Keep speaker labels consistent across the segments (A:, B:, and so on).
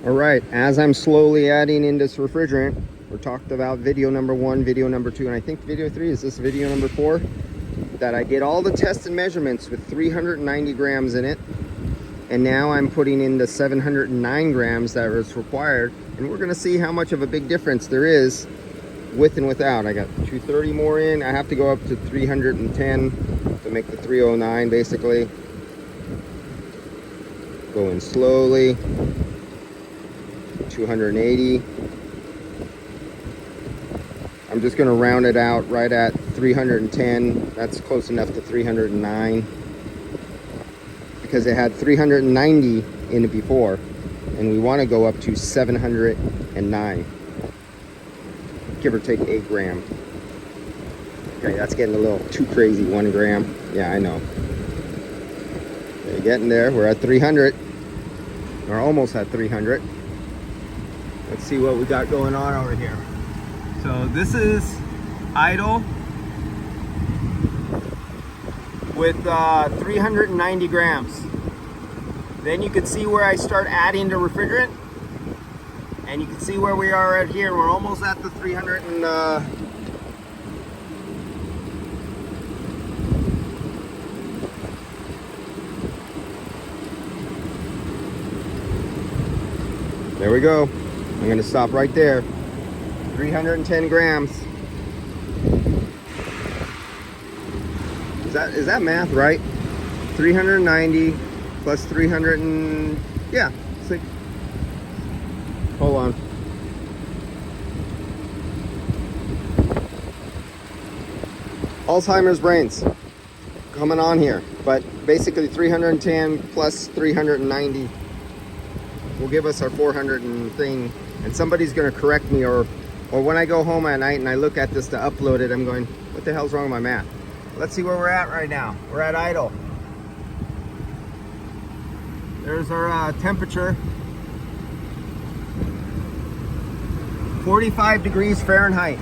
A: All right, as I'm slowly adding in this refrigerant, we're talked about video number 1, video number 2, and I think video 3 is this video number 4, that I did all the tests and measurements with 390 grams in it, and now I'm putting in the 709 grams that was required, and we're gonna see how much of a big difference there is with and without. I got 230 more in. I have to go up to 310 to make the 309 basically. Going slowly. 280. I'm just going to round it out right at 310. That's close enough to 309 because it had 390 in it before, and we want to go up to 709, give or take 8 grams. Okay, that's getting a little too crazy. 1 gram. Yeah, I know. We're getting there. We're at 300. We're almost at 300. Let's see what we got going on over here. So this is idle with 390 grams. Then you can see where I start adding the refrigerant, and you can see where we are right here. We're almost at the 300 and there we go. I'm going to stop right there. 310 grams. Is that math right? 390 plus 300 and yeah. Hold on. Alzheimer's brains coming on here, but basically 310 plus 390 will give us our 400 and thing. And somebody's going to correct me, or when I go home at night and I look at this to upload it, I'm going, what the hell's wrong with my math? Let's see where we're at right now. We're at idle. There's our temperature. 45 degrees Fahrenheit.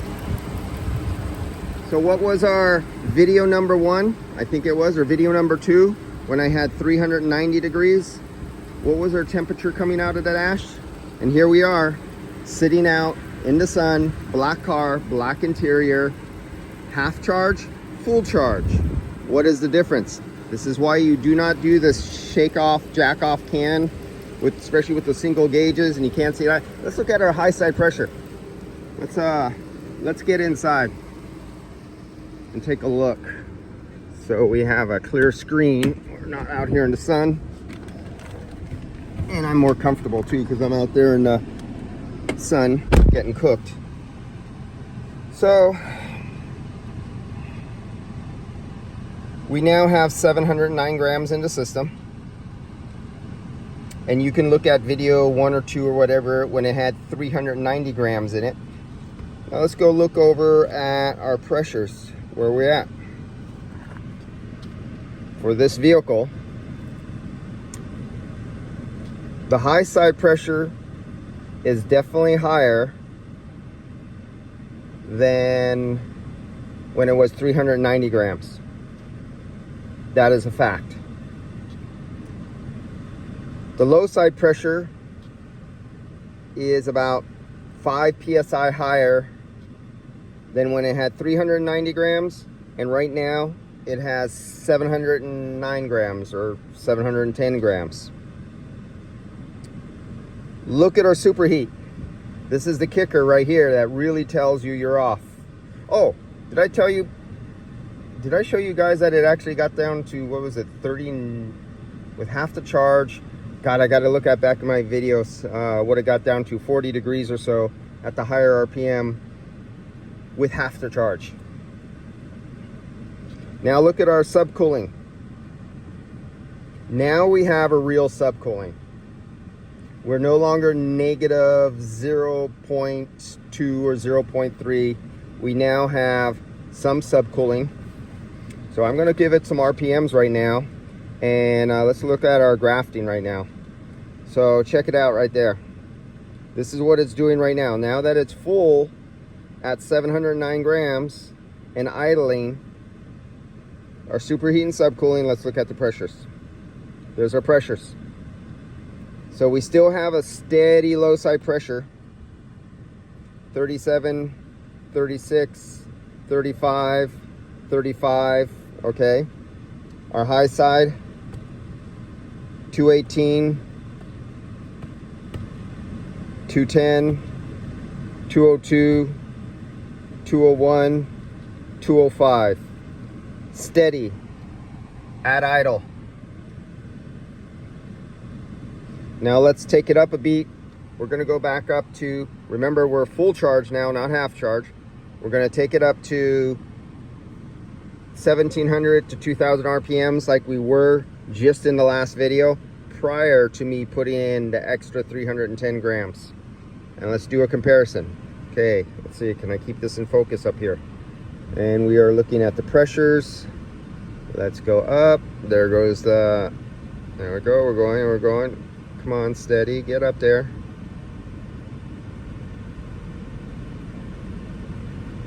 A: So what was our video number 1? I think it was, or video number 2, when I had 390 degrees. What was our temperature coming out of that ash? And here we are, sitting out in the sun, black car, black interior, half charge, full charge. What is the difference? This is why you do not do this shake off, jack off can, especially with the single gauges, and you can't see that. Let's look at our high side pressure. Let's get inside and take a look. So we have a clear screen. We're not out here in the sun. And I'm more comfortable too because I'm out there in the sun getting cooked. So we now have 709 grams in the system. And you can look at video 1 or 2 or whatever when it had 390 grams in it. Now let's go look over at our pressures, where we're at. For this vehicle, the high side pressure is definitely higher than when it was 390 grams. That is a fact. The low side pressure is about 5 psi higher than when it had 390 grams, and right now it has 709 grams or 710 grams. Look at our superheat. This is the kicker right here that really tells you you're off. Oh, did I show you guys that it actually got down to, what was it, 30 with half the charge? God, I got to look at back in my videos what it got down to, 40 degrees or so at the higher RPM with half the charge. Now look at our subcooling. Now we have a real subcooling. We're no longer negative 0.2 or 0.3. We now have some subcooling. So I'm going to give it some RPMs right now. And let's look at our grafting right now. So check it out right there. This is what it's doing right now. Now that it's full at 709 grams and idling, our superheat and subcooling, let's look at the pressures. There's our pressures. So we still have a steady low side pressure. 37, 36, 35, 35, okay. Our high side, 218, 210, 202, 201, 205. Steady, at idle. Now let's take it up a beat. We're gonna go back up to, remember we're full charge now, not half charge. We're gonna take it up to 1700 to 2000 RPMs like we were just in the last video prior to me putting in the extra 310 grams. And let's do a comparison. Okay, let's see, can I keep this in focus up here? And we are looking at the pressures. Let's go up. There goes the, there we go, we're going. Come on, steady, get up there.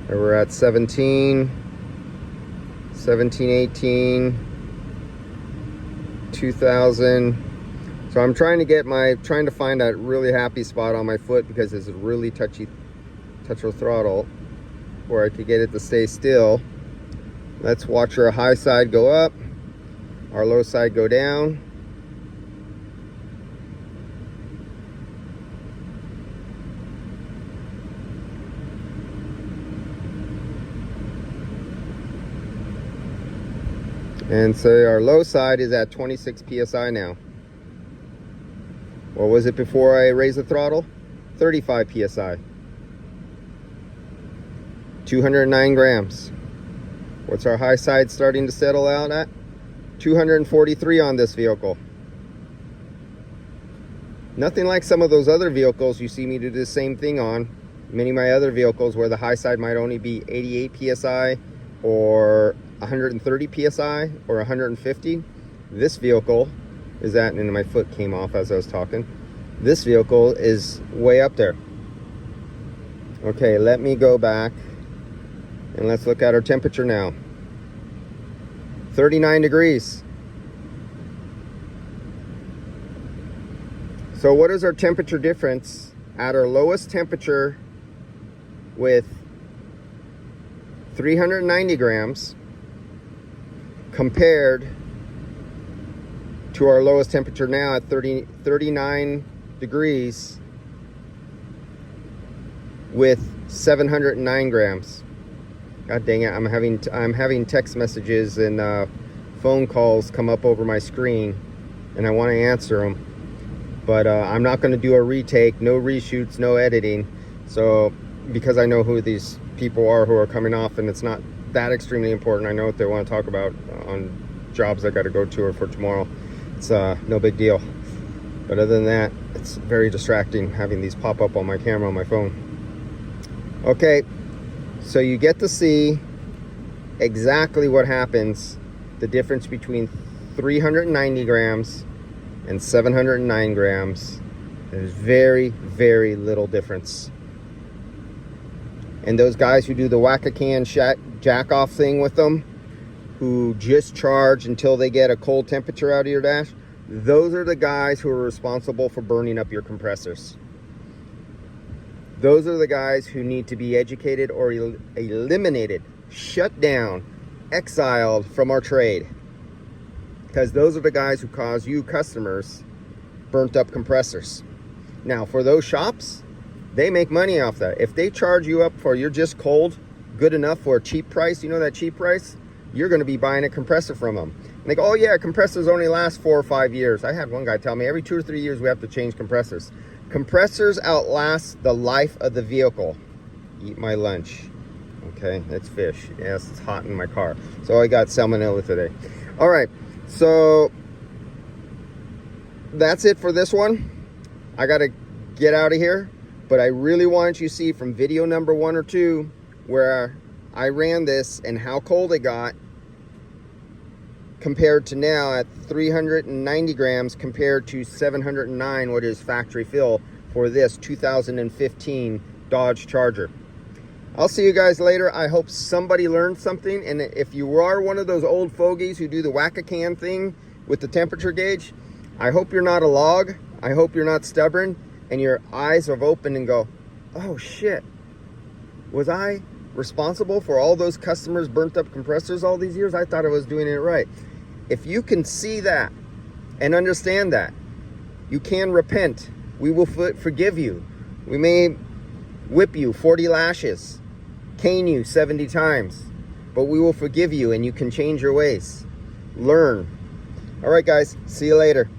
A: And we're at 17, 18, 2000. So I'm trying to find that really happy spot on my foot because it's a really touchy throttle where I could get it to stay still. Let's watch our high side go up, our low side go down. And so our low side is at 26 PSI now. What was it before I raised the throttle? 35 PSI. 209 grams. What's our high side starting to settle out at? 243 on this vehicle. Nothing like some of those other vehicles you see me do the same thing on. Many of my other vehicles where the high side might only be 88 PSI or 130 PSI or 150. This vehicle is at, and my foot came off as I was talking. This vehicle is way up there. Okay, let me go back and let's look at our temperature now. 39 degrees. So what is our temperature difference at our lowest temperature with 390 grams compared to our lowest temperature now at 39 degrees with 709 grams. God dang it, I'm having text messages and phone calls come up over my screen and I want to answer them. But I'm not going to do a retake, no reshoots, no editing. So, because I know who these people are who are coming off and it's not that extremely important. I know what they want to talk about on jobs I got to go to or for tomorrow. It's no big deal. But other than that, it's very distracting having these pop up on my camera on my phone. Okay, so you get to see exactly what happens, the difference between 390 grams and 709 grams. There's very, very little difference. And those guys who do the whack-a-can jack-off thing with them, who just charge until they get a cold temperature out of your dash, those are the guys who are responsible for burning up your compressors. Those are the guys who need to be educated or eliminated, shut down, exiled from our trade. Because those are the guys who cause you customers burnt up compressors. Now, for those shops, they make money off that. If they charge you up for you're just cold, good enough for a cheap price, you know that cheap price? You're going to be buying a compressor from them. And they go, oh yeah, compressors only last 4 or 5 years. I had one guy tell me every 2 or 3 years we have to change compressors. Compressors outlast the life of the vehicle. Eat my lunch. Okay, it's fish. Yes, it's hot in my car. So I got salmonella today. All right, so that's it for this one. I got to get out of here. But I really wanted you to see from video number 1 or 2 where I ran this and how cold it got compared to now at 390 grams compared to 709, what is factory fill for this 2015 Dodge Charger. I'll see you guys later. I hope somebody learned something. And if you are one of those old fogies who do the whack-a-can thing with the temperature gauge, I hope you're not a log. I hope you're not stubborn and your eyes have opened and go, oh shit, was I responsible for all those customers' burnt up compressors all these years? I thought I was doing it right. If you can see that and understand that, you can repent. We will forgive you. We may whip you 40 lashes, cane you 70 times, but we will forgive you and you can change your ways. Learn. All right, guys, see you later.